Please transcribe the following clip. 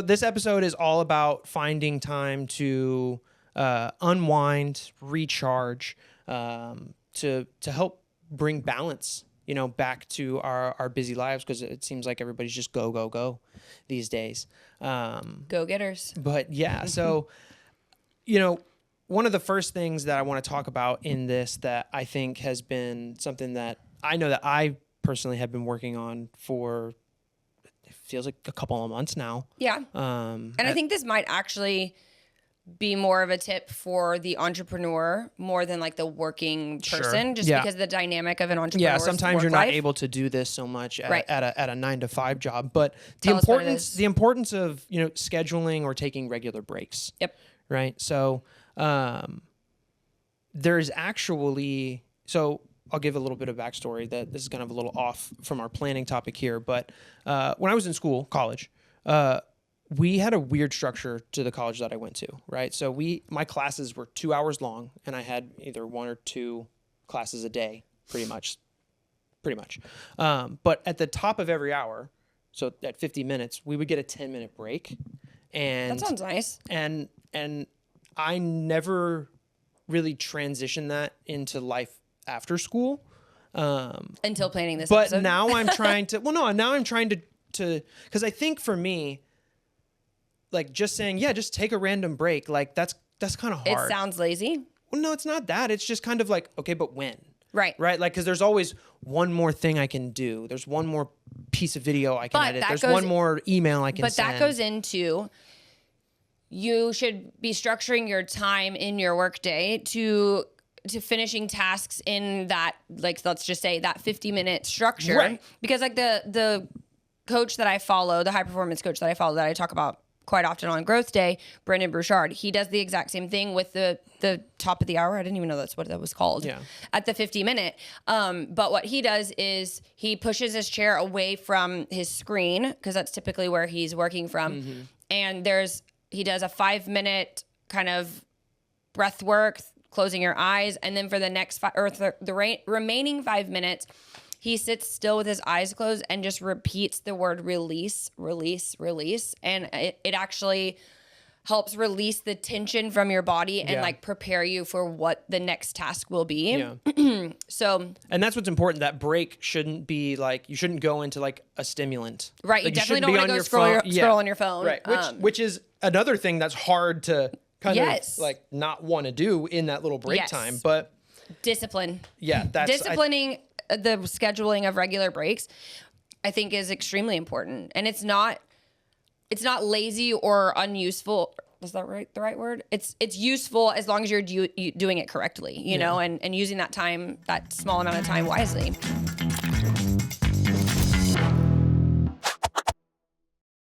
This episode is all about finding time to unwind, recharge, to help bring balance, back to our busy lives, because it seems like everybody's just go these days. Go-getters. But yeah, so, one of the first things that I want to talk about in this that I think has been something that I know that I personally have been working on for, it feels like a couple of months now. Yeah. And I think this might actually be more of a tip for the entrepreneur more than like the working person, just because of the dynamic of an entrepreneur. Yeah, sometimes you're not able to do this so much at a 9-to-5 job, but the importance of scheduling or taking regular breaks. Yep. Right. So there's actually, I'll give a little bit of backstory that this is kind of a little off from our planning topic here, but when I was in college, we had a weird structure to the college that I went to, right? So my classes were 2 hours long, and I had either 1 or 2 classes a day, pretty much. But at the top of every hour, so at 50 minutes, we would get a 10-minute break. And that sounds nice. And I never really transitioned that into life after school. Until planning this but episode. Now I'm trying to, now I'm trying to, because I think for me, like just saying, just take a random break. Like that's kind of hard. It sounds lazy. Well, no, it's not that. It's just kind of like, okay, but when? Right. Right. Like, cause there's always one more thing I can do. There's one more piece of video I can edit. There's one more email I can send. But that goes into, you should be structuring your time in your workday to finishing tasks in that, like, let's just say that 50-minute structure. Right. Because like the coach that I follow, the high performance coach that I follow, that I talk about quite often on Growth Day, Brendan Bouchard, he does the exact same thing with the top of the hour. I didn't even know that's what that was called. Yeah. At the 50-minute. But what he does is he pushes his chair away from his screen, because that's typically where he's working from. Mm-hmm. And he does a 5-minute kind of breath work, closing your eyes. And then for the next remaining 5 minutes, he sits still with his eyes closed and just repeats the word release, release, release. And it actually helps release the tension from your body and like prepare you for what the next task will be. Yeah. And that's what's important. That break shouldn't be like, you shouldn't go into like a stimulant. Right. Like, you definitely don't want to go scroll on your phone. Right. Which is another thing that's hard to kind of like not want to do in that little break time. But discipline. Yeah. Disciplining the scheduling of regular breaks, I think, is extremely important. And it's not lazy or unuseful. Is that right? The right word? It's useful as long as you're doing it correctly, you know, and using that time, that small amount of time wisely.